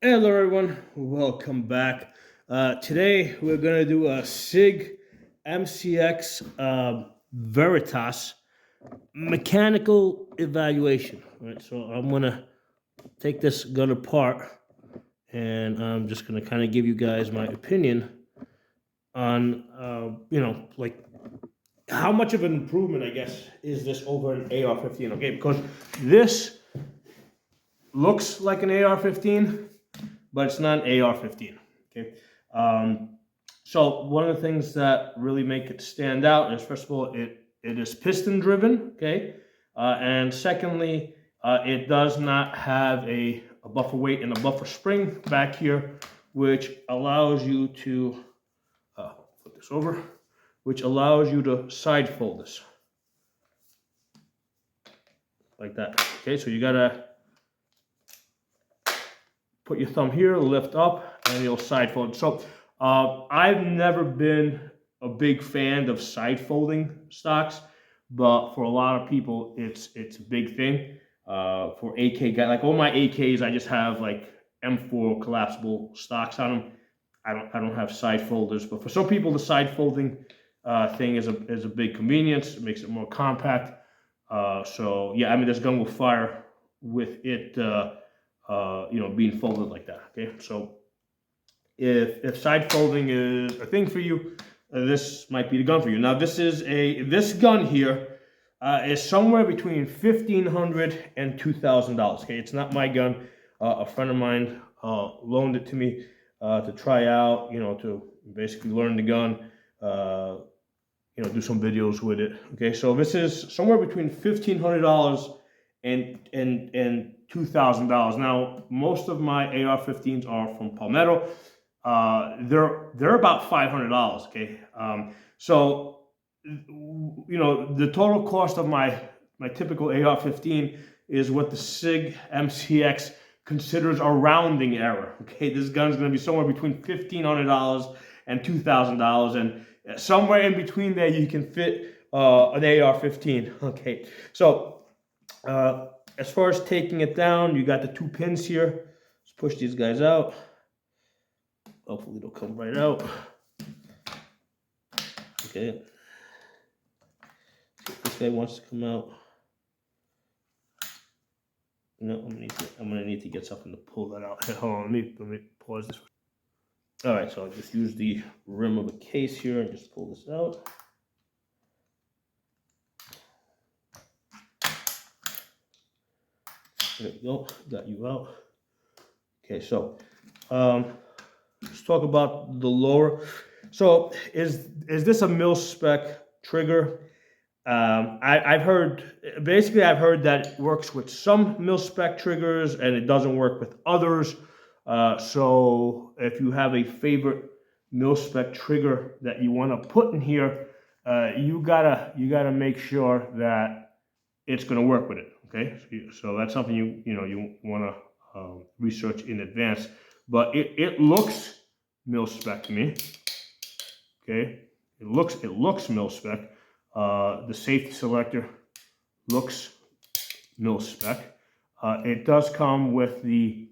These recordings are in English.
Hello everyone, welcome back. Today we're gonna do a Sig MCX Veritas mechanical evaluation. Right, so I'm gonna take this gun apart, and I'm just gonna kind of give you guys my opinion on, like how much of an improvement, I guess, is this over an AR-15? Okay, because this looks like an AR-15, but it's not an AR-15. Okay, um, so one of the things that really make it stand out is, first of all, it is piston driven. Okay, and secondly, it does not have a buffer weight and a buffer spring back here, which allows you to flip this over, which allows you to side fold this like that. Okay, so you gotta put your thumb here, lift up, and you'll side fold. So I've never been a big fan of side folding stocks, but for a lot of people, it's a big thing. For AK guy, like all my AKs, I just have like M4 collapsible stocks on them. I don't have side folders, but for some people, the side folding thing is a big convenience. It makes it more compact. So yeah, I mean, this gun will fire with it. Being folded like that. Okay, so if side folding is a thing for you, this might be the gun for you. Now this gun here is somewhere between $1,500 and $2,000. Okay, it's not my gun. A friend of mine loaned it to me to try out. To basically learn the gun. Do some videos with it. Okay, so this is somewhere between $1,500 and $2,000. Now, most of my AR-15s are from Palmetto. They're about $500. Okay, so the total cost of my typical AR-15 is what the Sig MCX considers a rounding error. Okay, this gun's going to be somewhere between $1,500 and $2,000, and somewhere in between there you can fit an AR-15. Okay, so as far as taking it down, you got the two pins here. Let's push these guys out. Hopefully they'll come right out. Okay. See if this guy wants to come out. No, I'm gonna need to get something to pull that out. Hey, hold on, let me pause this. All right, so I'll just use the rim of the case here and just pull this out. There we go, got you out. Okay, so let's talk about the lower. So is this a mil spec trigger? I've heard that it works with some mil spec triggers and it doesn't work with others. So if you have a favorite mil spec trigger that you want to put in here, you gotta make sure that it's going to work with it. Okay, so that's something you want to research in advance. But it looks mil spec to me. Okay, it looks mil spec. The safety selector looks mil spec. It does come with the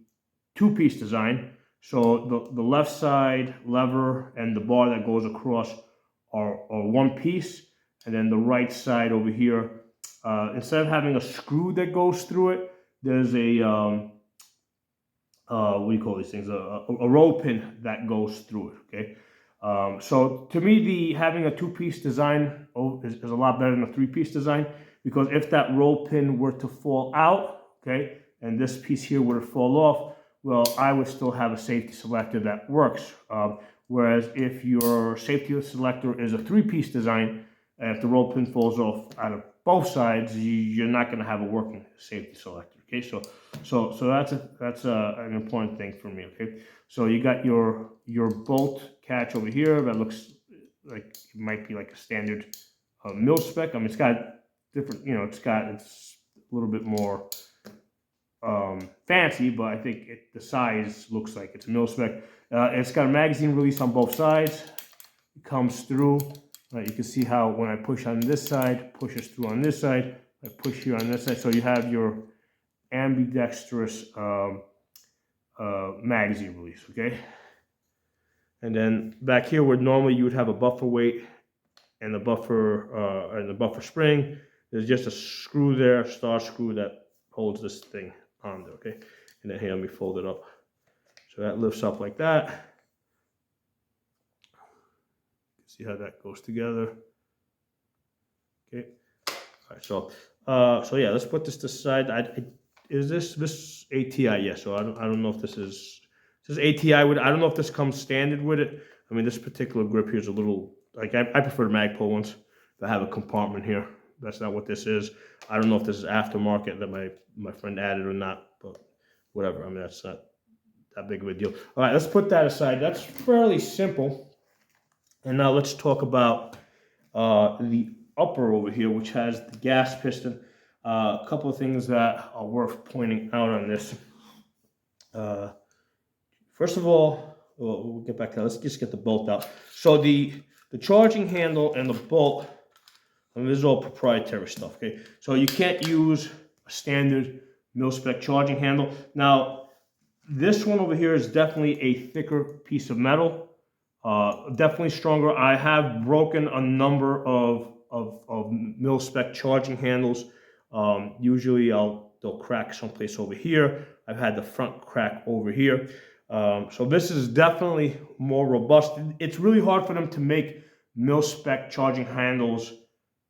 two-piece design. So the left side lever and the bar that goes across are one piece, and then the right side over here, instead of having a screw that goes through it, there's a what do you call these things? A roll pin that goes through it. Okay, so to me, having a two-piece design is a lot better than a three-piece design, because if that roll pin were to fall out, okay, and this piece here were to fall off, well, I would still have a safety selector that works. Whereas if your safety selector is a three-piece design, if the roll pin falls off out of both sides, you're not going to have a working safety selector. Okay, so that's an important thing for me. Okay, so you got your bolt catch over here that looks like it might be like a standard mil spec. I mean, it's got different, it's a little bit more fancy, but I think the size looks like it's mil spec. It's got a magazine release on both sides. It comes through. You can see how when I push on this side, pushes through on this side. I push here on this side, so you have your ambidextrous magazine release, okay? And then back here where normally you would have a buffer weight and the buffer spring, there's just a screw there, star screw that holds this thing on there, okay? And then here, let me fold it up. So that lifts up like that. See how that goes together. Okay. All right. So yeah, let's put this to the side. Is this ATI? Yeah. So I don't know if this is ATI. I don't know if this comes standard with it. I mean, this particular grip here is a little like I prefer the Magpul ones. That have a compartment here. That's not what this is. I don't know if this is aftermarket that my friend added or not, but whatever. I mean, that's not that big of a deal. All right, let's put that aside. That's fairly simple. And now let's talk about the upper over here, which has the gas piston. A couple of things that are worth pointing out on this. First of all, we'll get back to that. Let's just get the bolt out. So the charging handle and the bolt, I mean, this is all proprietary stuff, okay? So you can't use a standard mil-spec charging handle. Now, this one over here is definitely a thicker piece of metal, definitely stronger. I have broken a number of mil-spec charging handles. Usually they'll crack someplace over here. I've had the front crack over here. So this is definitely more robust. It's really hard for them to make mil-spec charging handles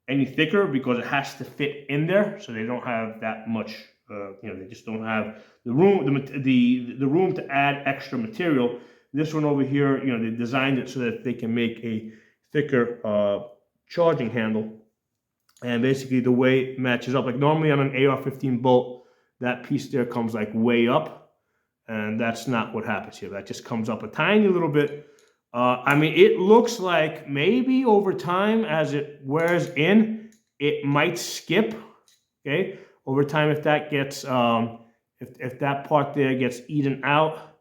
any thicker because it has to fit in there. So they don't have that much, they just don't have the room, the room to add extra material. This one over here, they designed it so that they can make a thicker charging handle. And basically the way it matches up, like normally on an AR-15 bolt, that piece there comes like way up. And that's not what happens here. That just comes up a tiny little bit. I mean, it looks like maybe over time as it wears in, it might skip, okay? Over time, if that gets, if that part there gets eaten out,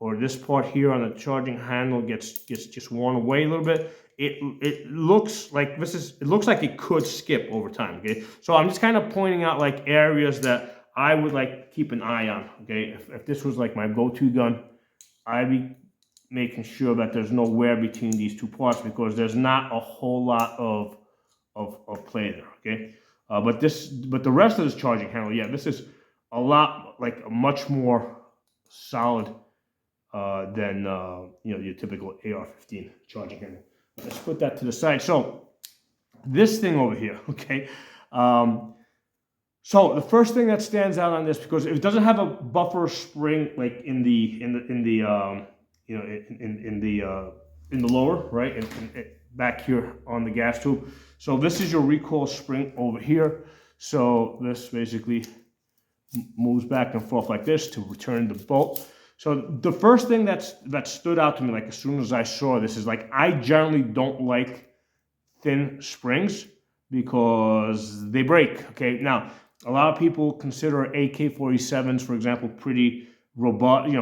or this part here on the charging handle gets just worn away a little bit, it looks like it looks like it could skip over time, okay? So I'm just kind of pointing out like areas that I would like keep an eye on, okay? If this was like my go-to gun, I'd be making sure that there's no wear between these two parts because there's not a whole lot of play there, okay? But the rest of this charging handle, yeah, this is a lot like much more solid than your typical AR-15 charging handle. Let's put that to the side. So this thing over here, okay? So the first thing that stands out on this, because it doesn't have a buffer spring like in the lower, right, and back here on the gas tube. So this is your recoil spring over here. So this basically moves back and forth like this to return the bolt. So the first thing that stood out to me, like as soon as I saw this, is like I generally don't like thin springs because they break. Okay, now a lot of people consider AK-47s, for example, pretty robust. A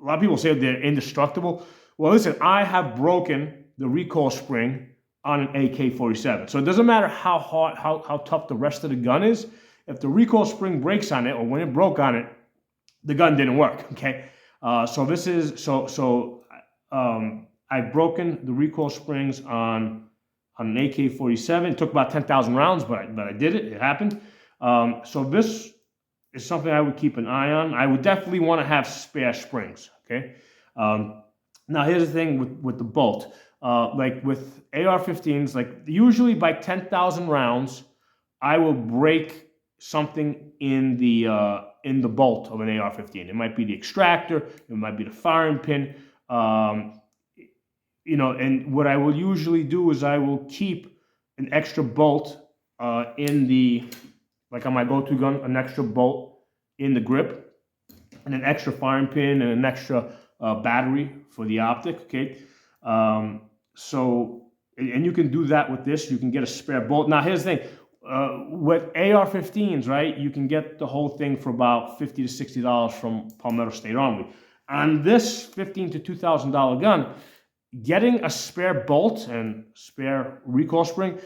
lot of people say they're indestructible. Well, listen, I have broken the recoil spring on an AK-47. So it doesn't matter how hard, how tough the rest of the gun is. If the recoil spring breaks on it, or when it broke on it, the gun didn't work. Okay, so this is I've broken the recoil springs on an AK-47. It took about 10,000 rounds, but I did it. It happened. So this is something I would keep an eye on. I would definitely want to have spare springs, okay? Now, here's the thing with the bolt. Like with AR-15s, like usually by 10,000 rounds, I will break something in the bolt of an AR-15. It might be the extractor, it might be the firing pin. And what I will usually do is I will keep an extra bolt like on my go-to gun, an extra bolt in the grip, and an extra firing pin, and an extra battery for the optic, okay? And you can do that with this. You can get a spare bolt. Now, here's the thing. With AR-15s, right, you can get the whole thing for about $50 to $60 from Palmetto State Armory. On this $1,500 to $2,000 gun, getting a spare bolt and spare recoil spring,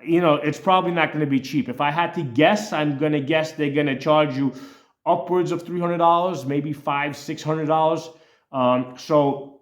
it's probably not going to be cheap. If I had to guess, I'm going to guess they're going to charge you upwards of $300, maybe $500-600. So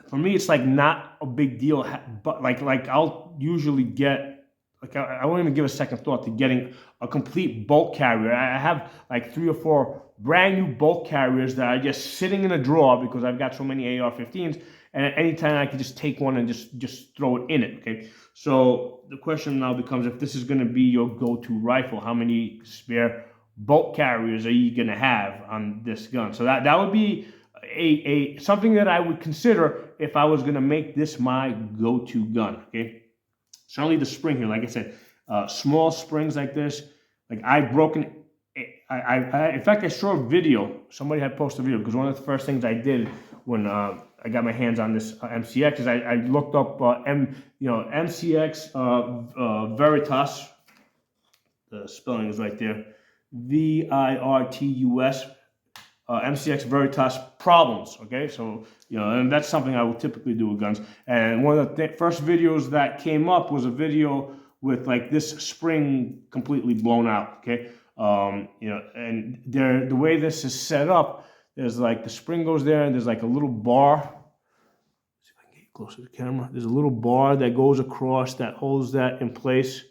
for me, it's like not a big deal, but like I'll usually get, like I won't even give a second thought to getting a complete bulk carrier. I have like 3 or 4 brand new bulk carriers that are just sitting in a drawer because I've got so many AR-15s, and at any time I can just take one and just throw it in it. Okay, so the question now becomes, if this is going to be your go-to rifle, how many spare bulk carriers are you going to have on this gun? So that would be a something that I would consider if I was going to make this my go-to gun. Okay, certainly the spring here, like I said, small springs like this, like I've broken. In fact, I saw a video. Somebody had posted a video, because one of the first things I did when I got my hands on this MCX is I looked up MCX Virtus. The spelling is right there, VIRTUS. MCX Virtus problems. Okay, so and that's something I would typically do with guns. And one of the first videos that came up was a video with like this spring completely blown out. Okay, and the way this is set up, there's like the spring goes there, and there's like a little bar. Let's see if I can get closer to the camera. There's a little bar that goes across that holds that in place.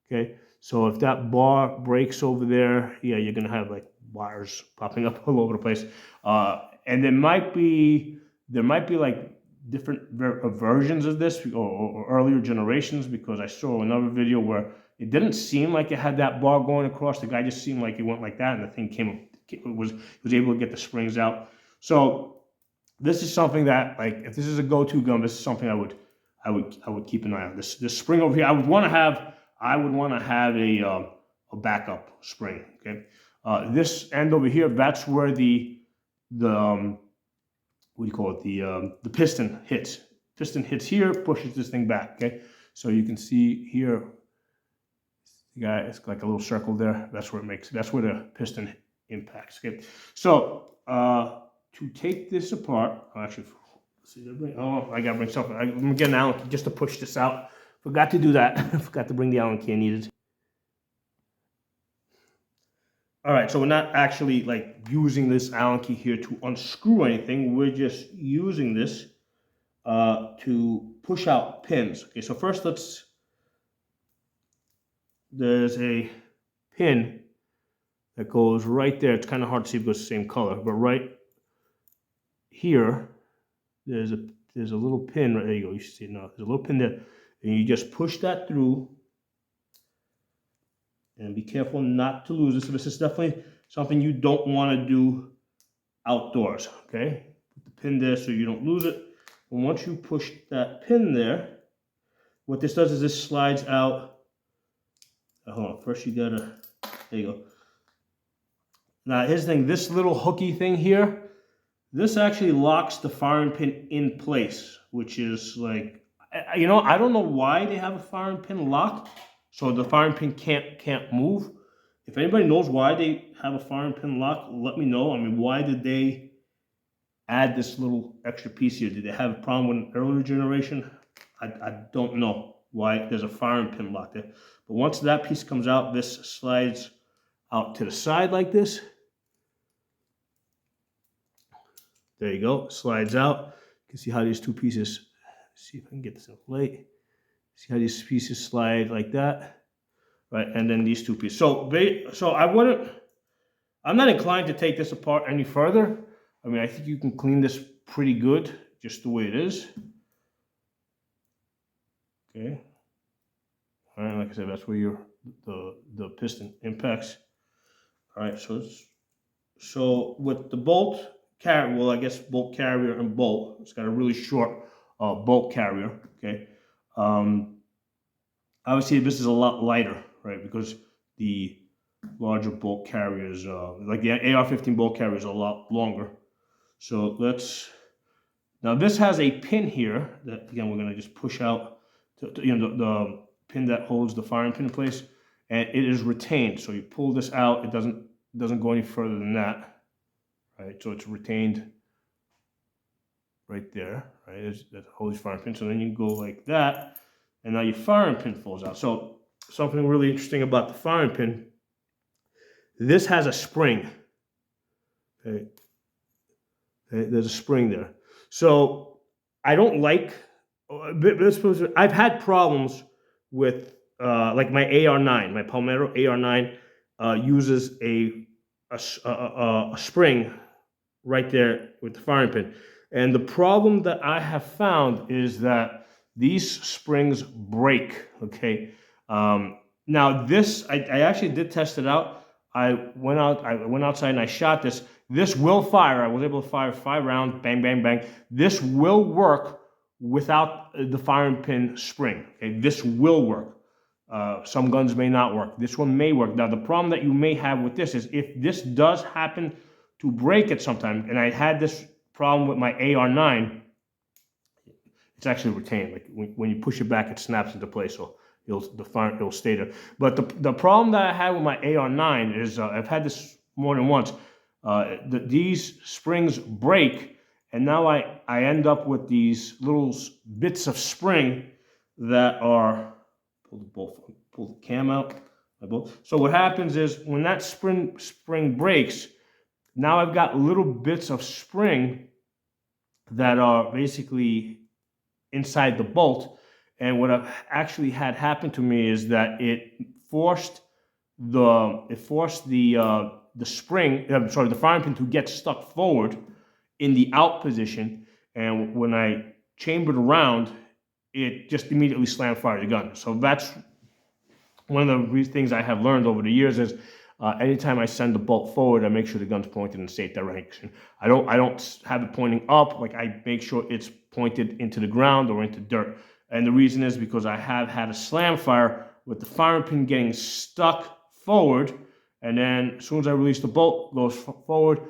Okay, so if that bar breaks over there, yeah, you're gonna have like wires popping up all over the place, and there might be like different versions of this, or earlier generations, because I saw another video where it didn't seem like it had that bar going across. The guy just seemed like it went like that, and the thing was able to get the springs out. So this is something that, like, if this is a go-to gun, this is something I would keep an eye on. This spring over here, I would want to have a backup spring. Okay. This end over here, that's where the what do you call it? The piston hits. Piston hits here, pushes this thing back. Okay, so you can see here, it's like a little circle there. That's where that's where the piston impacts. Okay, so to take this apart, actually, I gotta bring something. I'm gonna get an Allen key just to push this out. Forgot to do that. Forgot to bring the Allen key I needed. All right, so we're not actually like using this Allen key here to unscrew anything. We're just using this to push out pins. Okay, so first there's a pin that goes right there. It's kind of hard to see because it's the same color, but right here, there's a little pin. Right there you go. You should see it now. There's a little pin there, and you just push that through. And be careful not to lose this. This is definitely something you don't want to do outdoors. Okay, put the pin there so you don't lose it. And once you push that pin there, what this does is this slides out. Hold on. First, you gotta. There you go. Now here's the thing. This little hooky thing here, this actually locks the firing pin in place, which is like, I don't know why they have a firing pin lock. So the firing pin can't move. If anybody knows why they have a firing pin lock, let me know. I mean, why did they add this little extra piece here? Did they have a problem with an earlier generation? I don't know why there's a firing pin lock there. But once that piece comes out, this slides out to the side like this. There you go, slides out. You can see how these two pieces, see if I can get this in light. See how these pieces slide like that, right? And then these two pieces. So I'm not inclined to take this apart any further. I mean, I think you can clean this pretty good, just the way it is. Okay. All right, like I said, that's where the piston impacts. All right, so with the bolt carrier, well, I guess bolt carrier and bolt, it's got a really short bolt carrier. Okay. Obviously this is a lot lighter, right? Because the larger bolt carriers, like the AR-15 bolt carrier, is a lot longer. So now this has a pin here that, again, we're gonna just push out the pin that holds the firing pin in place, and it is retained. So you pull this out, it doesn't go any further than that, right? So it's retained right there, right? That holds your firing pin. So then you go like that, and now your firing pin falls out. So something really interesting about the firing pin, this has a spring, Okay. Okay, there's a spring there. So I don't like. I've had problems with like my AR9. My Palmetto AR9 uses a spring right there with the firing pin. And the problem that I have found is that these springs break. Okay. Now this, I actually did test it out. I went outside and I shot this. This will fire. I was able to fire 5 rounds, bang, bang, bang. This will work without the firing pin spring. Okay, this will work. Some guns may not work. This one may work. Now, the problem that you may have with this is if this does happen to break at some time, and I had this problem with my AR9, it's actually retained. Like when you push it back, it snaps into place, so it'll stay there. But the problem that I had with my AR9 is I've had this more than once. These springs break, and now I end up with these little bits of spring that are pull the cam out. So what happens is when that spring breaks, now I've got little bits of spring that are basically inside the bolt. And what I've actually had happen to me is that it forced the spring, the firing pin to get stuck forward in the out position. And when I chambered around, it just immediately slammed fired the gun. So that's one of the things I have learned over the years is anytime I send the bolt forward, I make sure the gun's pointed in the safe direction. I don't have it pointing up. Like I make sure it's pointed into the ground or into dirt. And the reason is because I have had a slam fire with the firing pin getting stuck forward, and then as soon as I release the bolt, goes forward,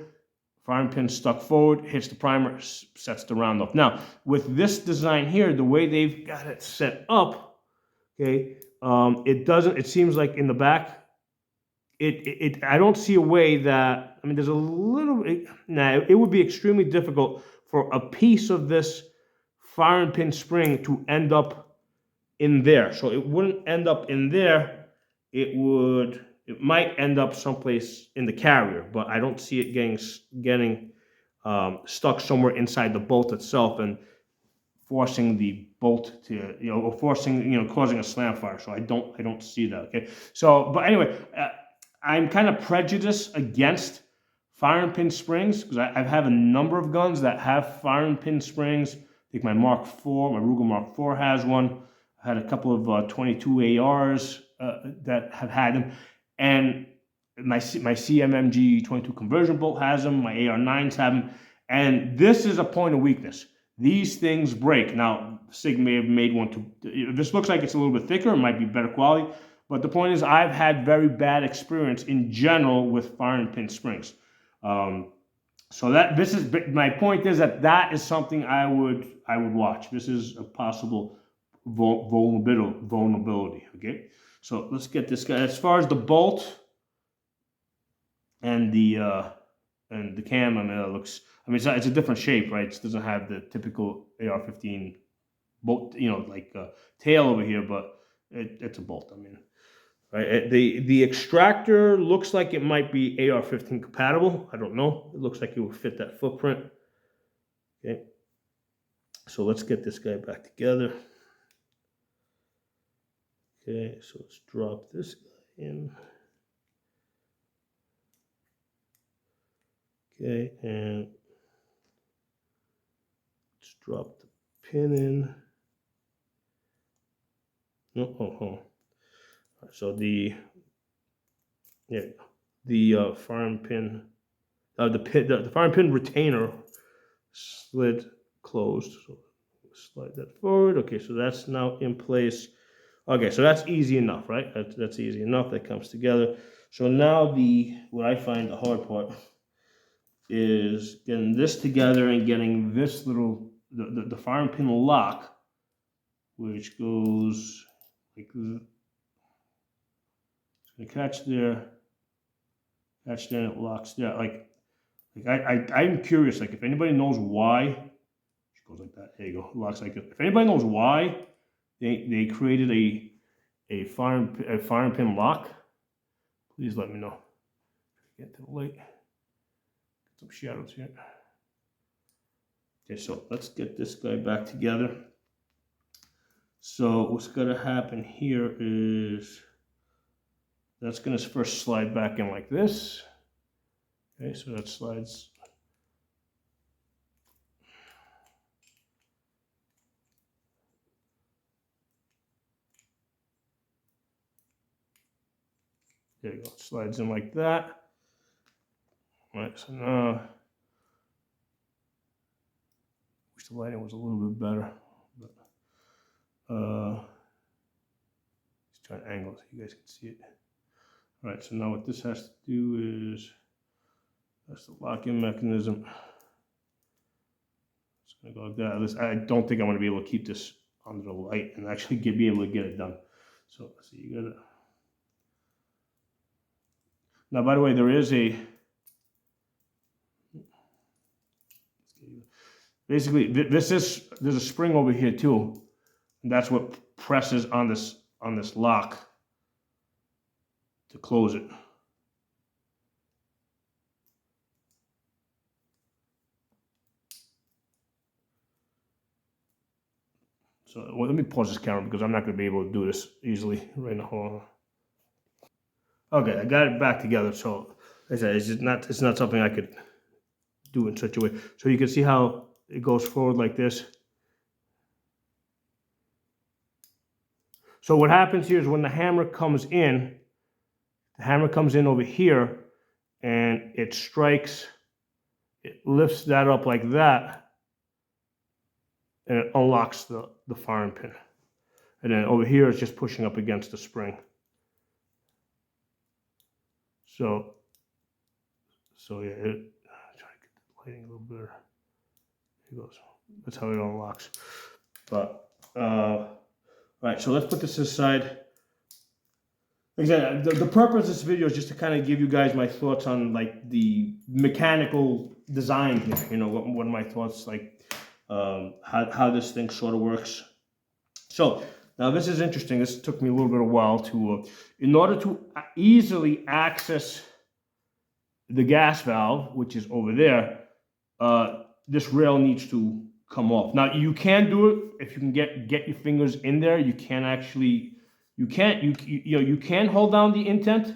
firing pin stuck forward, hits the primer, sets the round off. Now, with this design here, the way they've got it set up, okay, it seems like in the back, I don't see a way that, I mean, there's a little bit, it would be extremely difficult for a piece of this firing pin spring to end up in there. So it wouldn't end up in there. It might end up someplace in the carrier, but I don't see it getting stuck somewhere inside the bolt itself and forcing the bolt to, or causing a slam fire. So I don't see that. Okay. So, but anyway, I'm kind of prejudiced against firing pin springs because I have a number of guns that have firing pin springs. I think my Mark IV, my Ruger Mark IV has one. I had a couple of 22 ARs that have had them, and my CMMG 22 conversion bolt has them. My AR9s have them, and this is a point of weakness. These things break. Now, Sig may have made one to. This looks like it's a little bit thicker. It might be better quality, but the point is, I've had very bad experience in general with firing pin springs. So my point is that is something I would watch. This is a possible vulnerability. Okay, so let's get this guy. As far as the bolt and the cam, I mean, it looks. I mean, it's a different shape, right? It doesn't have the typical AR-15 bolt, tail over here, but it's a bolt. I mean, right? The extractor looks like it might be AR-15 compatible. I don't know. It looks like it would fit that footprint. Okay. So let's get this guy back together. Okay, so let's drop this guy in. Okay, and let's drop the pin in. No, so the firing pin, the firing pin retainer slid closed. So slide that forward. Okay, so that's now in place. Okay, so that's easy enough, right? That's easy enough. That comes together. So now what I find the hard part is getting this together and getting this little the firing pin lock, which goes like this. It's gonna catch there, and it locks there. I'm curious. Like if anybody knows why, it goes like that. There you go. It locks like this. If anybody knows why they created a firing pin lock, please let me know. Get to the light. some shadows here. Okay, so let's get this guy back together. So what's going to happen here is that's going to first slide back in like this. Okay, so that slides. There you go, it slides in like that. All right, so now, wish the lighting was a little bit better. But, just trying to angle it so you guys can see it. All right, so now what this has to do is, that's the lock-in mechanism. It's gonna go like that. I don't think I'm gonna be able to keep this under the light and actually be able to get it done. So let's see, you gotta. Now, by the way, there is a. Basically, there's a spring over here too, and that's what presses on this lock to close it. So well, let me pause this camera because I'm not going to be able to do this easily right now. Okay, I got it back together. So as I said, it's not something I could do in such a way. So you can see how it goes forward like this. So what happens here is when the hammer comes in over here and it strikes, it lifts that up like that and it unlocks the firing pin. And then over here it's just pushing up against the spring. So yeah, try to get the lighting a little better. Here goes. That's how it unlocks. But all right, so let's put this aside. Like I said, the purpose of this video is just to kind of give you guys my thoughts on like the mechanical design here. You know, what are my thoughts, like how this thing sort of works. So now this is interesting. This took me a little bit of a while to, in order to easily access the gas valve, which is over there, this rail needs to come off. Now you can do it if you can get your fingers in there. You can actually, you can hold down the intent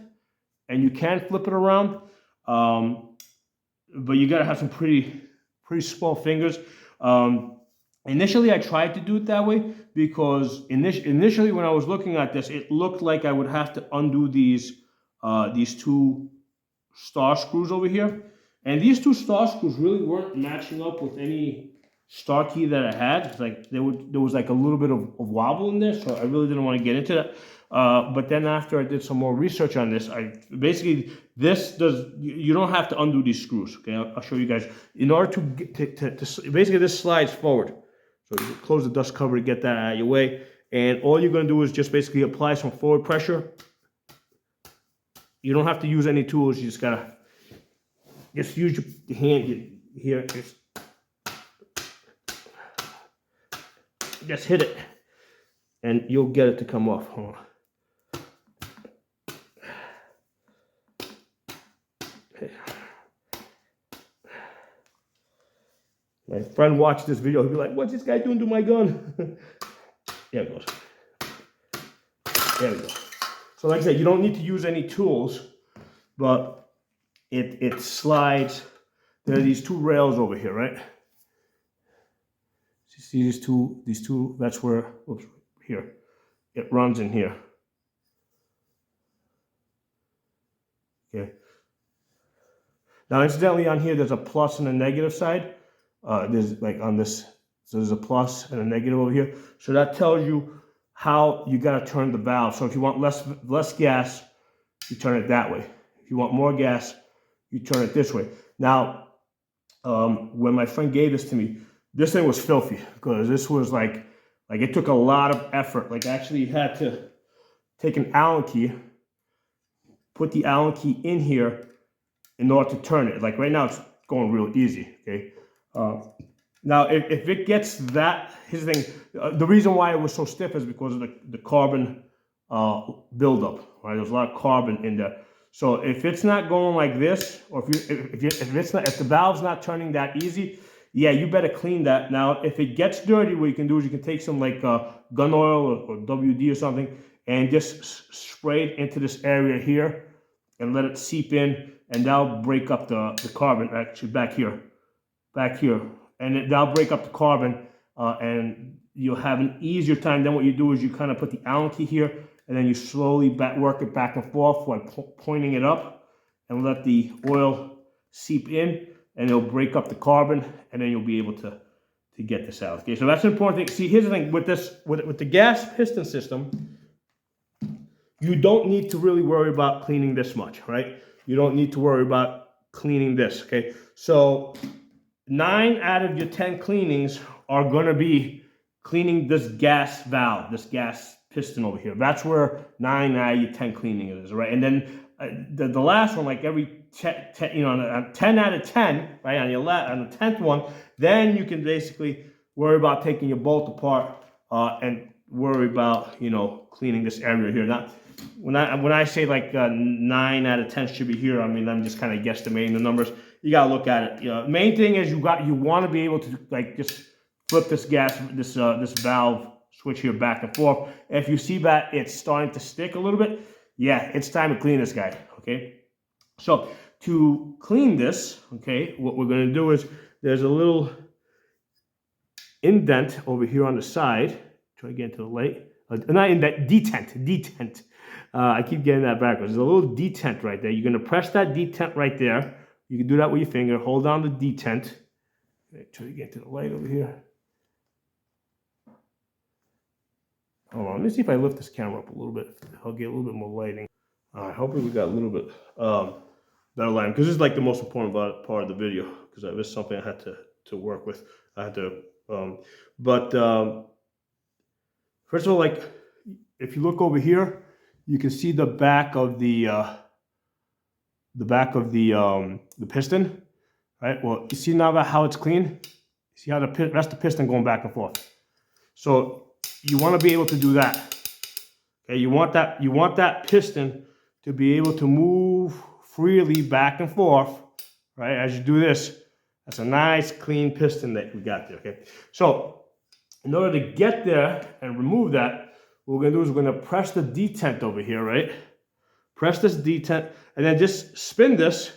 and you can flip it around, but you got to have some pretty small fingers. Initially, I tried to do it that way because initially when I was looking at this, it looked like I would have to undo these two star screws over here. And these two star screws really weren't matching up with any star key that I had. It's like there was like a little bit of wobble in there, so I really didn't want to get into that. But then after I did some more research on this, you don't have to undo these screws. Okay, I'll show you guys. In order to basically this slides forward. So you close the dust cover to get that out of your way. And all you're going to do is just basically apply some forward pressure. You don't have to use any tools. You just got to use your hand here. Just hit it. And you'll get it to come off. Hold on. Okay. My friend watched this video, he'll be like, what's this guy doing to my gun? There it goes. There we go. So like I said, you don't need to use any tools, but it slides. There are these two rails over here, right? So you see these two, that's where, oops, here. It runs in here. Okay. Now incidentally on here, there's a plus and a negative side. There's like on this, so there's a plus and a negative over here. So that tells you how you got to turn the valve. So if you want less gas, you turn it that way. If you want more gas, you turn it this way. Now, when my friend gave this to me, this thing was filthy because this was like it took a lot of effort. Like I actually had to take an Allen key, put the Allen key in here in order to turn it. Like right now, it's going real easy. Okay. Now, if it gets that, here's the thing. The reason why it was so stiff is because of the carbon buildup. Right, there's a lot of carbon in there. So if it's not going like this, or if the valve's not turning that easy, yeah, you better clean that. Now, if it gets dirty, what you can do is you can take some like gun oil or WD or something and just spray it into this area here and let it seep in, and that'll break up the carbon, actually back here, and that'll break up the carbon, and you'll have an easier time. Then what you do is you kind of put the Allen key here, and then you slowly work it back and forth while pointing it up, and let the oil seep in, and it'll break up the carbon, and then you'll be able to get this out. Okay, so that's an important thing. See, here's the thing with this, with the gas piston system, you don't need to really worry about cleaning this much, right? You don't need to worry about cleaning this, okay? So 9 out of your 10 cleanings are gonna be cleaning this gas valve, this gas piston over here. That's where 9 out of your 10 cleaning is, right? And then the last one, like every 10, you know, 10 out of 10, right? On the 10th one, then you can basically worry about taking your bolt apart and worry about, you know, cleaning this area here. Now, when I say like 9 out of 10 should be here, I mean, I'm just kind of guesstimating the numbers. You gotta look at it. You know, main thing is you want to be able to like just flip this this valve switch here back and forth. If you see that it's starting to stick a little bit, yeah, it's time to clean this guy. Okay, so to clean this, okay, what we're gonna do is there's a little indent over here on the side. Try to get into the light. Not indent, detent. I keep getting that backwards. There's a little detent right there. You're gonna press that detent right there. You can do that with your finger. Hold down the detent. Try to get to the light over here. Hold on, let me see if I lift this camera up a little bit. I'll get a little bit more lighting. Hopefully we got a little bit better lighting, because this is like the most important part of the video, because this is something I had to work with. I had to, first of all, like if you look over here, you can see the back of the piston, right? Well, you see now how it's clean. See how that's the piston going back and forth. So you want to be able to do that. Okay, you want that piston to be able to move freely back and forth, right? As you do this, that's a nice clean piston that we got there. Okay, so in order to get there and remove that, what we're gonna do is we're gonna press the detent over here, right? Press this detent, and then just spin this,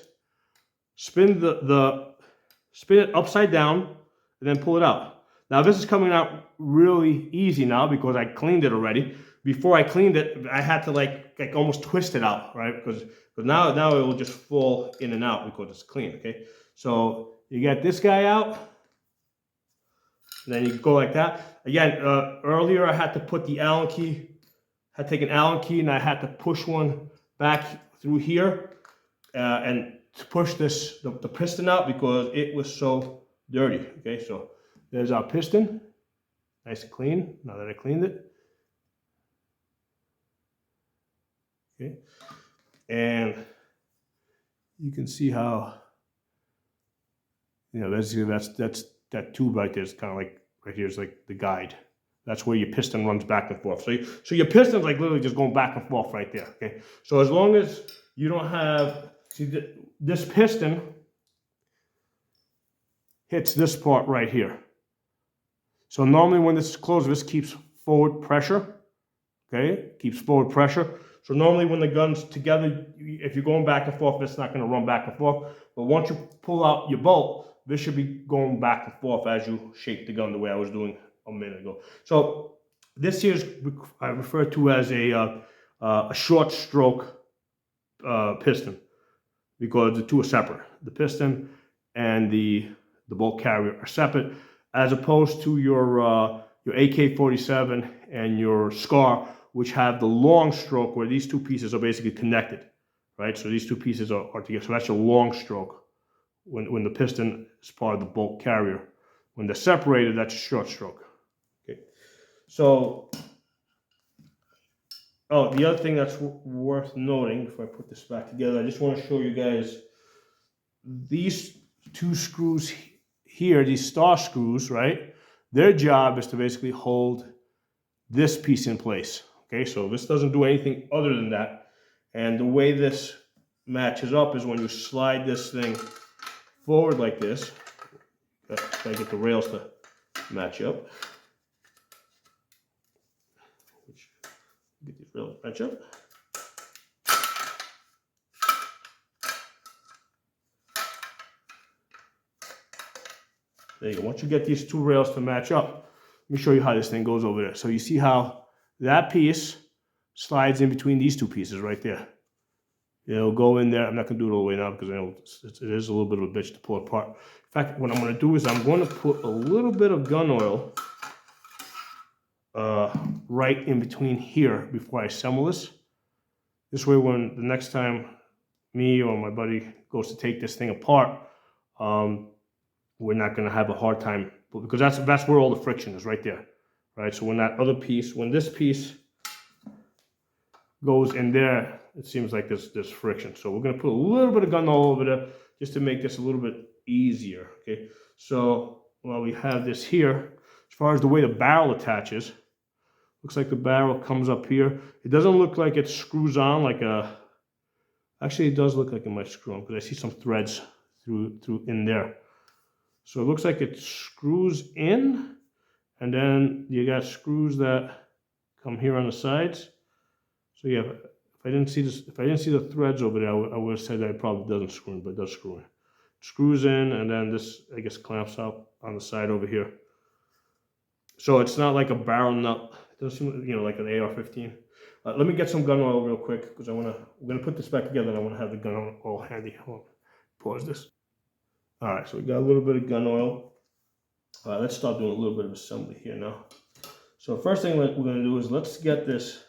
spin it upside down, and then pull it out. Now this is coming out really easy now because I cleaned it already. Before I cleaned it, I had to like almost twist it out, right? Because now it will just fall in and out because it's clean, okay? So you get this guy out, and then you go like that. Again, earlier I had to put the Allen key, had to take an Allen key, and I had to push one back through here and to push the piston out because it was so dirty. Okay, so there's our piston, nice and clean. Now that I cleaned it, okay, and you can see how, you know, basically that's that tube right there is kind of like right here is like the guide. That's where your piston runs back and forth. So your piston's like literally just going back and forth right there. Okay. So as long as you don't have, see, this piston hits this part right here. So normally when this is closed, this keeps forward pressure. Okay, keeps forward pressure. So normally when the gun's together, if you're going back and forth, it's not going to run back and forth. But once you pull out your bolt, this should be going back and forth as you shake the gun the way I was doing a minute ago. So this here is I refer to as a short stroke piston, because the two are separate. The piston and the bolt carrier are separate, as opposed to your AK-47 and your SCAR, which have the long stroke where these two pieces are basically connected, right? So these two pieces are together. So that's a long stroke when the piston is part of the bolt carrier. When they're separated, that's a short stroke. Okay. So, oh, the other thing that's worth noting before I put this back together, I just want to show you guys these two screws here, these star screws, right? Their job is to basically hold this piece in place. Okay, so this doesn't do anything other than that. And the way this matches up is when you slide this thing forward like this. Gotta get the rails to match up. Get these rails to match up. There you go. Once you get these two rails to match up, let me show you how this thing goes over there. So you see how that piece slides in between these two pieces right there. It'll go in there. I'm not going to do it all the way now because I know it is a little bit of a bitch to pull apart. In fact, what I'm going to do is I'm going to put a little bit of gun oil right in between here before I assemble this. This way, when the next time me or my buddy goes to take this thing apart, we're not going to have a hard time, because that's where all the friction is, right there, right? So when this piece goes in there, it seems like there's friction. So we're going to put a little bit of gun oil over there just to make this a little bit easier, okay? So while we have this here, as far as the way the barrel attaches, looks like the barrel comes up here. It doesn't look like it screws on like a, actually it does look like it might screw on because I see some threads through in there. So it looks like it screws in, and then you got screws that come here on the sides. So yeah, if I didn't see the threads over there, I would have said that it probably doesn't screw in, but it does screw in. It screws in, and then this, I guess, clamps up on the side over here. So it's not like a barrel nut. It doesn't seem, you know, like an AR-15. Let me get some gun oil real quick because we're gonna put this back together, and I want to have the gun oil handy. Hold on. Pause this. All right, so we got a little bit of gun oil. Let's start doing a little bit of assembly here now. So first thing we're going to do is let's get this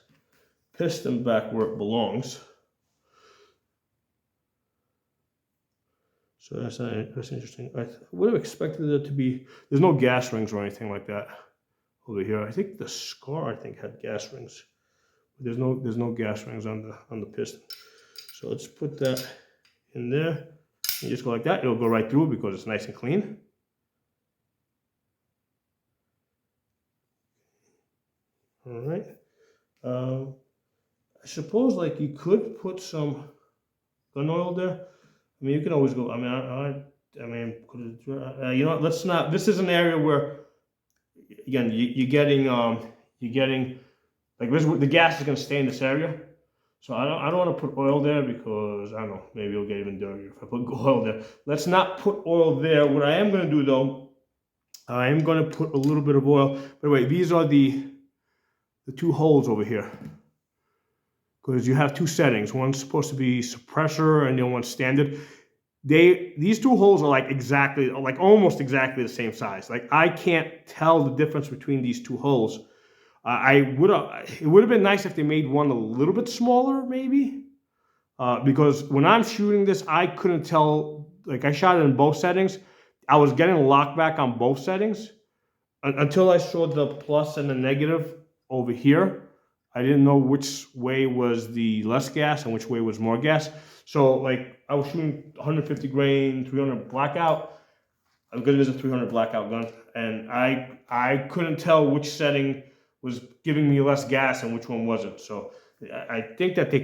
piston back where it belongs. So that's interesting. I would have expected it to be, there's no gas rings or anything like that over here. I think the Scar, had gas rings. But there's no gas rings on the piston. So let's put that in there. You just go like that, it'll go right through because it's nice and clean. All right. I suppose like you could put some gun oil there. I mean, you can always go. I mean, you know, let's not. This is an area where, again, you're getting like this. The gas is going to stay in this area. So I don't want to put oil there because, I don't know, maybe it'll get even dirtier if I put oil there. Let's not put oil there. What I am going to do, though, I am going to put a little bit of oil. By the way, these are the two holes over here. Because you have two settings. One's supposed to be suppressor and the other one's standard. These two holes are like almost exactly the same size. Like I can't tell the difference between these two holes. It would have been nice if they made one a little bit smaller, maybe, because when I'm shooting this, I couldn't tell. Like I shot it in both settings, I was getting locked back on both settings until I saw the plus and the negative over here. I didn't know which way was the less gas and which way was more gas. So like I was shooting 150 grain, 300 blackout, because it is a 300 blackout gun, and I couldn't tell which setting was giving me less gas and which one wasn't. So I think that they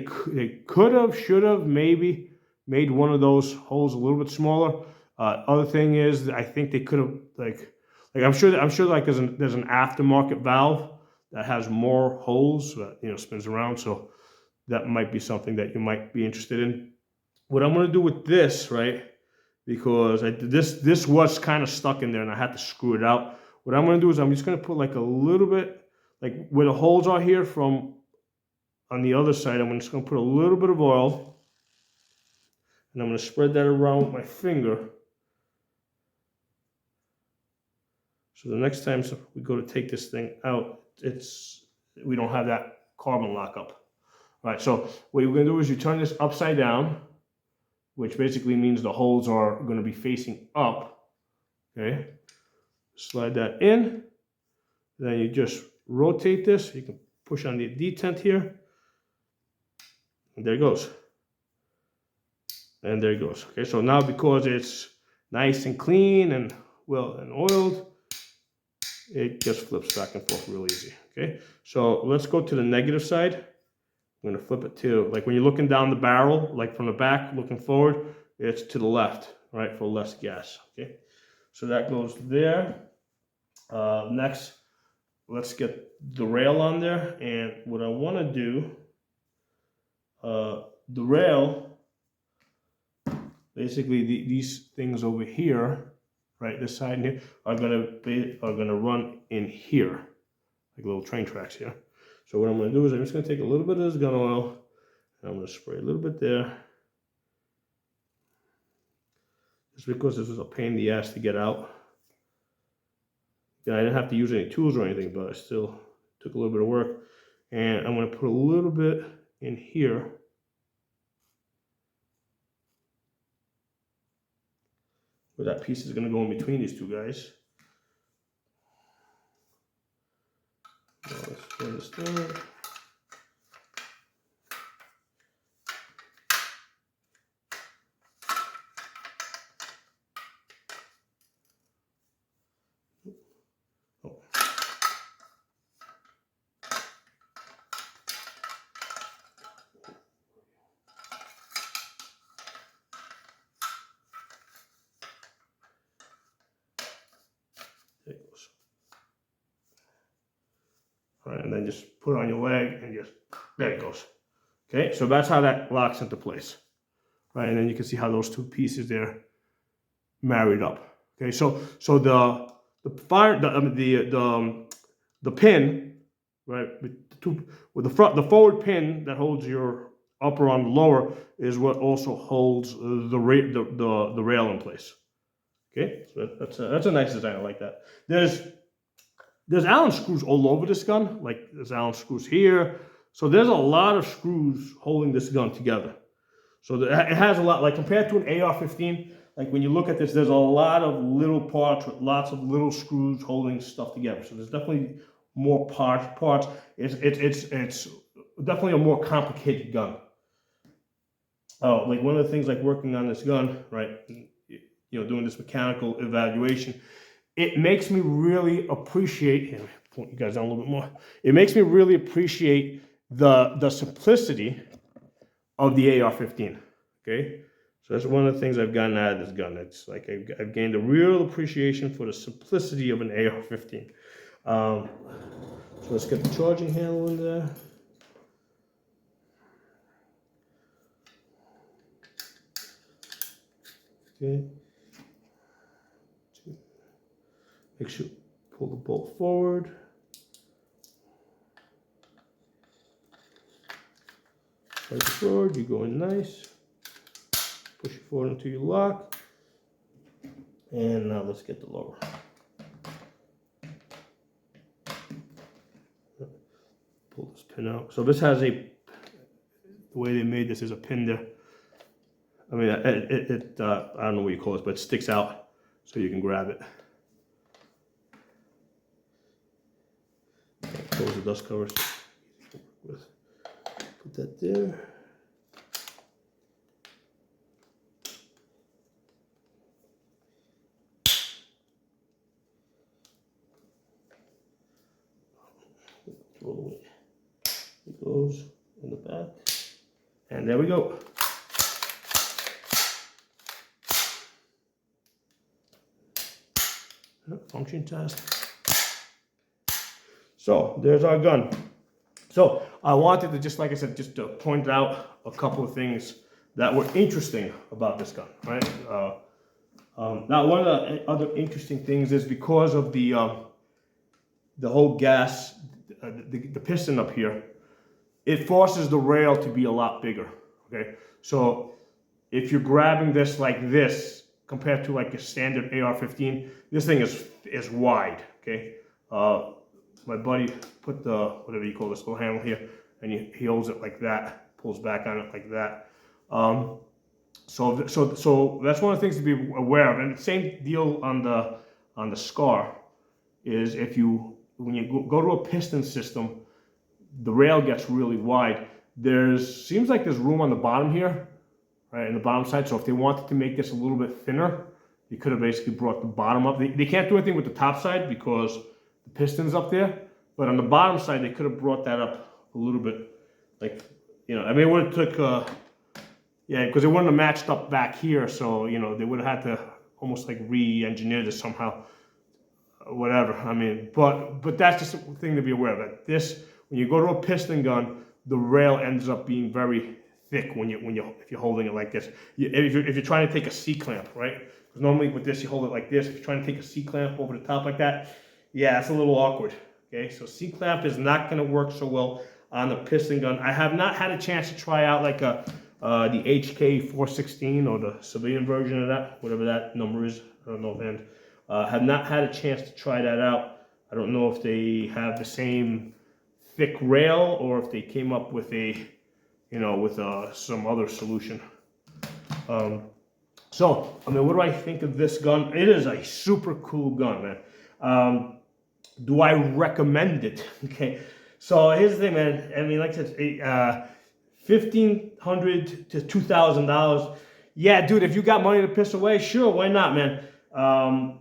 could have, should have, maybe made one of those holes a little bit smaller. Other thing is, I think they could have like I'm sure like there's an aftermarket valve that has more holes that, you know, spins around. So that might be something that you might be interested in. What I'm going to do with this, right? Because this was kind of stuck in there and I had to screw it out. What I'm going to do is I'm just going to put like a little bit, like where the holes are here from on the other side, I'm just going to put a little bit of oil and I'm going to spread that around with my finger. So the next time we go to take this thing out, we don't have that carbon lockup. All right, so what you're going to do is you turn this upside down, which basically means the holes are going to be facing up. Okay, slide that in. Then you just rotate this. You can push on the detent here. And there it goes. And there it goes. Okay, so now because it's nice and clean and well and oiled, it just flips back and forth real easy. Okay, so let's go to the negative side. I'm going to flip it to, like when you're looking down the barrel, like from the back, looking forward, it's to the left, right, for less gas, okay? So that goes there. Next, let's get the rail on there. And what I want to do, the rail, basically these things over here, right, this side here, are gonna run in here, like little train tracks here. So what I'm gonna do is I'm just gonna take a little bit of this gun oil, and I'm gonna spray a little bit there. Just because this was a pain in the ass to get out. I didn't have to use any tools or anything, but it still took a little bit of work. And I'm going to put a little bit in here. Where that piece is going to go in between these two guys. Now let's spray this down. There it goes. All right, and then just put it on your leg and just, there it goes. Okay, so that's how that locks into place. Right, and then you can see how those two pieces there married up. Okay, so the pin, right, with the forward pin that holds your upper on the lower is what also holds the rail in place. Okay, so that's a nice design. I like that. There's Allen screws all over this gun. Like there's Allen screws here. So there's a lot of screws holding this gun together. So it has a lot, like compared to an AR-15, like when you look at this, there's a lot of little parts with lots of little screws holding stuff together. So there's definitely more parts. It's definitely a more complicated gun. Oh, like one of the things like working on this gun, right, you know, doing this mechanical evaluation, it makes me really appreciate, here, point you guys down a little bit more. It makes me really appreciate the simplicity of the AR-15, okay? So that's one of the things I've gotten out of this gun. It's like I've gained a real appreciation for the simplicity of an AR-15. So let's get the charging handle in there. Okay. Make sure pull the bolt forward. Push it forward, you go in nice. Push it forward until you lock. And now let's get the lower. Pull this pin out. So this has the way they made this is a pin there. I mean, I don't know what you call it, but it sticks out so you can grab it. Close the dust covers. Put that there. Throw it away. It goes in the back. And there we go. Function test. So there's our gun. So I wanted to just, like I said, just to point out a couple of things that were interesting about this gun, right? Now one of the other interesting things is because of the whole gas, the piston up here, it forces the rail to be a lot bigger, okay? So if you're grabbing this like this, compared to like a standard AR-15, this thing is wide, okay? My buddy put the, whatever you call this little handle here, and he holds it like that, pulls back on it like that. So that's one of the things to be aware of. And the same deal on the Scar is when you go to a piston system, the rail gets really wide. Seems like there's room on the bottom here, right, in the bottom side. So if they wanted to make this a little bit thinner, they could have basically brought the bottom up. They can't do anything with the top side because the piston's up there, but on the bottom side, they could have brought that up a little bit, like you know, I mean, it would have took, yeah, because it wouldn't have matched up back here, so, you know, they would have had to almost like re-engineer this somehow, whatever. I mean, but that's just a thing to be aware of. That this, when you go to a piston gun, the rail ends up being very thick if you're holding it like this. If you're trying to take a C-clamp, right? Because normally with this you hold it like this. If you're trying to take a C-clamp over the top like that, yeah, it's a little awkward. Okay, so C-clamp is not going to work so well on the piston gun. I have not had a chance to try out like the HK 416 or the civilian version of that, whatever that number is. I don't know offhand. Have not had a chance to try that out. I don't know if they have the same thick rail or if they came up with a, you know, with some other solution. So, I mean, what do I think of this gun? It is a super cool gun, man. Do I recommend it? Okay, so here's the thing, man. I mean, like I said, $1,500 to $2,000. Yeah, dude, if you got money to piss away, sure, why not, man?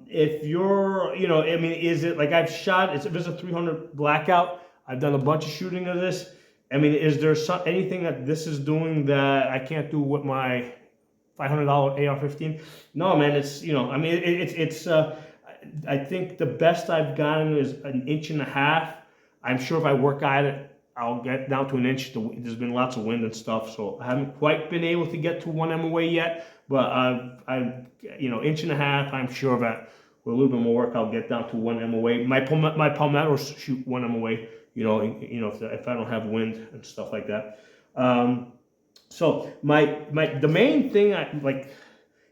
If you're, you know, I mean, is it like I've shot? It's a 300 blackout. I've done a bunch of shooting of this. I mean, is there anything that this is doing that I can't do with my $500 AR-15? No, man. It's, you know, I mean, it's. I think the best I've gotten is 1.5 inches. I'm sure if I work at it, I'll get down to 1 inch. There's been lots of wind and stuff, so I haven't quite been able to get to 1 MOA yet. But I'm, you know, 1.5 inches. I'm sure that with a little bit more work, I'll get down to 1 MOA. My palmettos shoot 1 MOA. You know, if I don't have wind and stuff like that. So the main thing I like,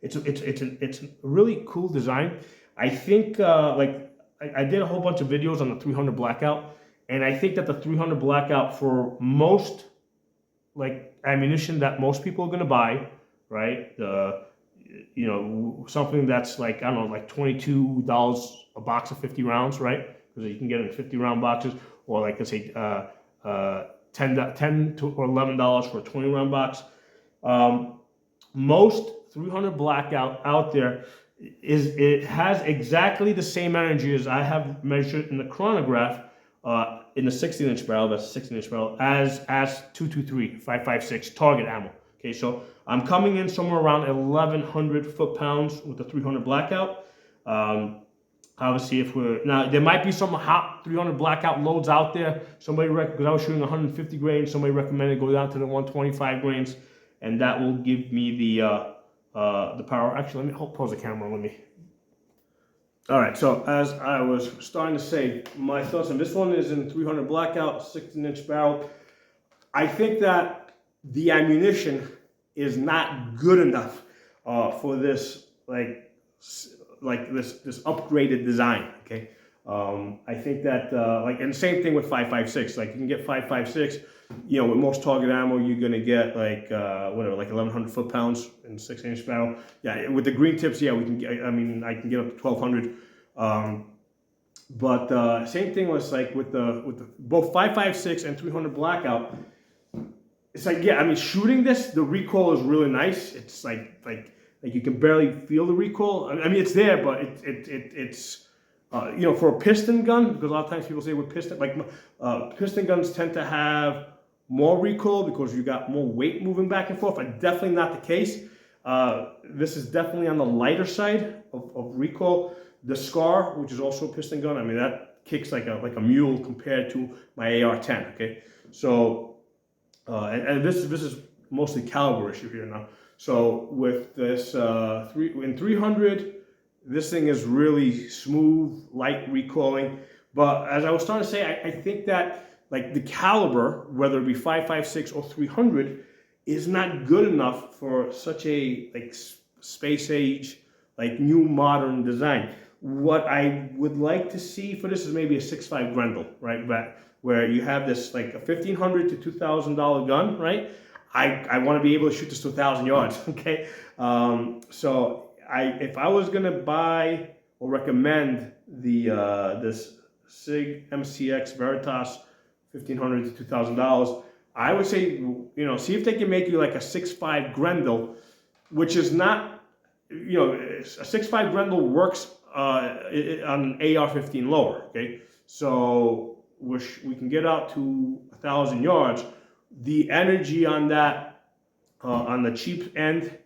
it's a really cool design. I think like I did a whole bunch of videos on the 300 blackout, and I think that the 300 blackout for most like ammunition that most people are gonna buy, right? You know, something that's like, I don't know, like $22 a box of 50 rounds, right? Because you can get it in 50 round boxes, or like let's say $10 to or $11 for a 20 round box. Most 300 blackout out there it has exactly the same energy as I have measured in the chronograph in the 16-inch barrel. That's a 16-inch barrel as 223 5.56 target ammo. Okay, so I'm coming in somewhere around 1,100 foot-pounds with the 300 blackout. Obviously, if we're now, there might be some hot 300 blackout loads out there. Somebody because I was shooting 150 grains. Somebody recommended go down to the 125 grains, and that will give me the power. Actually, let me pause the camera. Let me. All right. So as I was starting to say, my thoughts on this one is in 300 blackout, 16-inch barrel. I think that the ammunition is not good enough for this like this upgraded design. Okay, I think that and same thing with 5.56. Like you can get 5.56. You know, with most target ammo, you're gonna get like whatever, like 1,100 foot-pounds in 16-inch barrel. Yeah, with the green tips, yeah, we can get. I mean, I can get up to 1,200. But same thing was like with the both 5.56 and 300 blackout. It's like, yeah, I mean, shooting this, the recoil is really nice. It's like you can barely feel the recoil. I mean, it's there, but it's you know, for a piston gun, because a lot of times people say with piston, like piston guns tend to have more recoil because you got more weight moving back and forth. But definitely not the case. This is definitely on the lighter side of recoil. The SCAR, which is also a piston gun, I mean, that kicks like a mule compared to my AR-10. Okay, so and this is mostly caliber issue here now. So with this in 300, this thing is really smooth, light recoiling. But as I was starting to say, I think that like the caliber, whether it be 5.56 or 300, is not good enough for such a like space age, like new modern design. What I would like to see for this is maybe a 6.5 Grendel, right? But where you have this like a $1,500 to $2,000 gun, right? I want to be able to shoot this to 1,000 yards, okay? So if I was gonna buy or recommend the this Sig MCX Virtus, $1,500 to $2,000, I would say, you know, see if they can make you like a 6.5 Grendel, which is not, you know, a 6.5 Grendel works on AR-15 lower, okay? So we can get out to 1,000 yards. The energy on that, on the cheap end,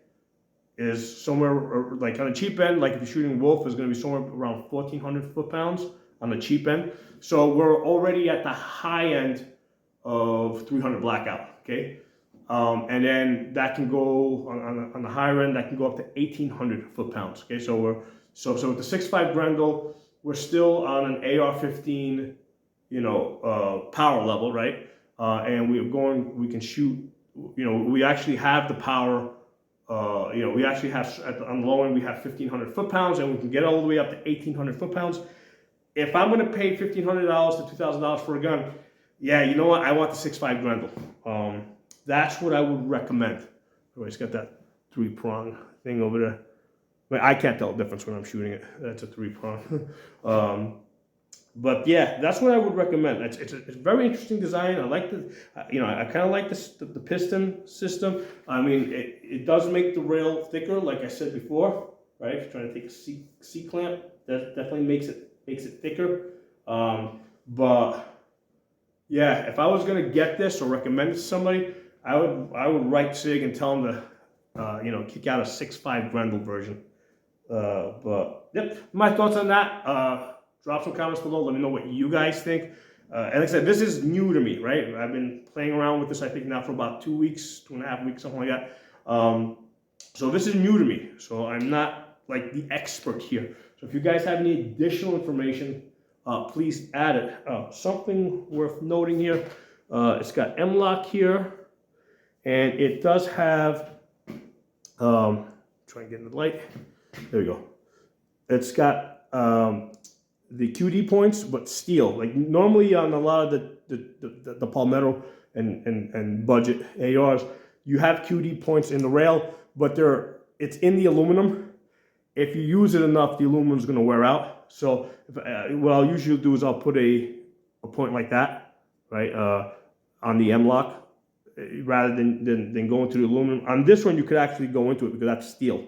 is somewhere like on the cheap end, like if you're shooting wolf, is going to be somewhere around 1,400 foot-pounds on the cheap end. So we're already at the high end of 300 blackout, okay? And then that can go on the higher end, that can go up to 1,800 foot-pounds, okay? So with the 6.5 Grendel, we're still on an AR-15, you know, power level, right? And we can shoot, you know, we actually have the power. You know, we actually have, on the low end, we have 1,500 foot-pounds, and we can get all the way up to 1,800 foot-pounds. If I'm going to pay $1,500 to $2,000 for a gun, yeah, you know what? I want the 6.5 Grendel. That's what I would recommend. Oh, it's got that 3-prong thing over there. I mean, I can't tell the difference when I'm shooting it. That's a 3-prong. But yeah, that's what I would recommend. It's a very interesting design. I like the, you know, I kind of like the piston system. I mean, it does make the rail thicker, like I said before, right? If you're trying to take a C clamp, that definitely makes it thicker. But yeah, if I was gonna get this or recommend it to somebody, I would write Sig and tell them to, you know, kick out a 6.5 Grendel version. But yep, my thoughts on that. Drop some comments below. Let me know what you guys think. And like I said, this is new to me, right? I've been playing around with this, I think, now for about 2 weeks, 2.5 weeks, something like that. So this is new to me. So I'm not like the expert here. So if you guys have any additional information, please add it. Something worth noting here, it's got M-lock here, and it does have, try and get in the light. There we go. It's got the QD points, but steel. Like normally on a lot of the Palmetto and budget ARs, you have QD points in the rail, but it's in the aluminum. If you use it enough, the aluminum is going to wear out. So what I'll usually do is I'll put a point like that, right, on the M-lock, rather than going to the aluminum. On this one, you could actually go into it because that's steel.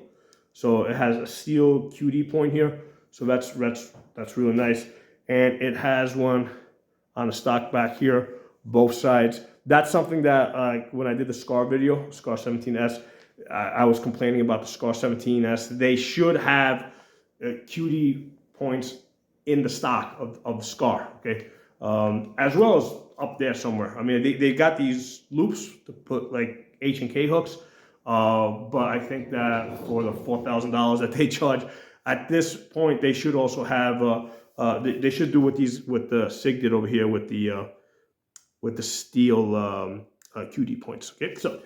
So it has a steel QD point here. So that's really nice. And it has one on the stock back here, both sides. That's something that when I did the SCAR video, SCAR 17S, I was complaining about the SCAR 17S. They should have QD points in the stock of the SCAR, okay? As well as up there somewhere. I mean, they got these loops to put like H&K hooks, but I think that for the $4,000 that they charge, at this point, they should also have, they should do what the Sig did over here with the steel QD points. Okay, so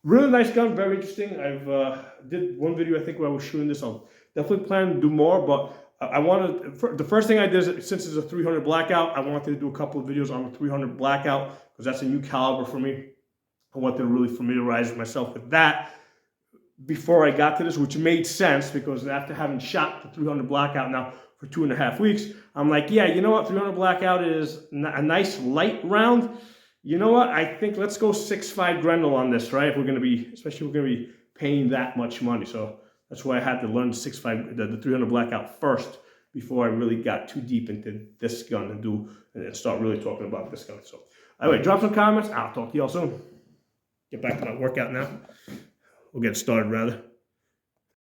really nice gun, very interesting. I've did one video I think where I was shooting this. I'll definitely plan to do more, but I wanted, the first thing I did is, since it's a 300 blackout, I wanted to do a couple of videos on the 300 blackout because that's a new caliber for me. I wanted to really familiarize myself with that before I got to this, which made sense because after having shot the 300 blackout now for 2.5 weeks, I'm like, yeah, you know what, 300 blackout is a nice light round. You know what, I think let's go 6.5 Grendel on this, right? If we're gonna be, especially if we're gonna be paying that much money. So that's why I had to learn the 6.5, the 300 blackout first before I really got too deep into this gun and start really talking about this gun. So anyway, drop some comments. I'll talk to y'all soon. Get back to my workout now. We'll get started rather.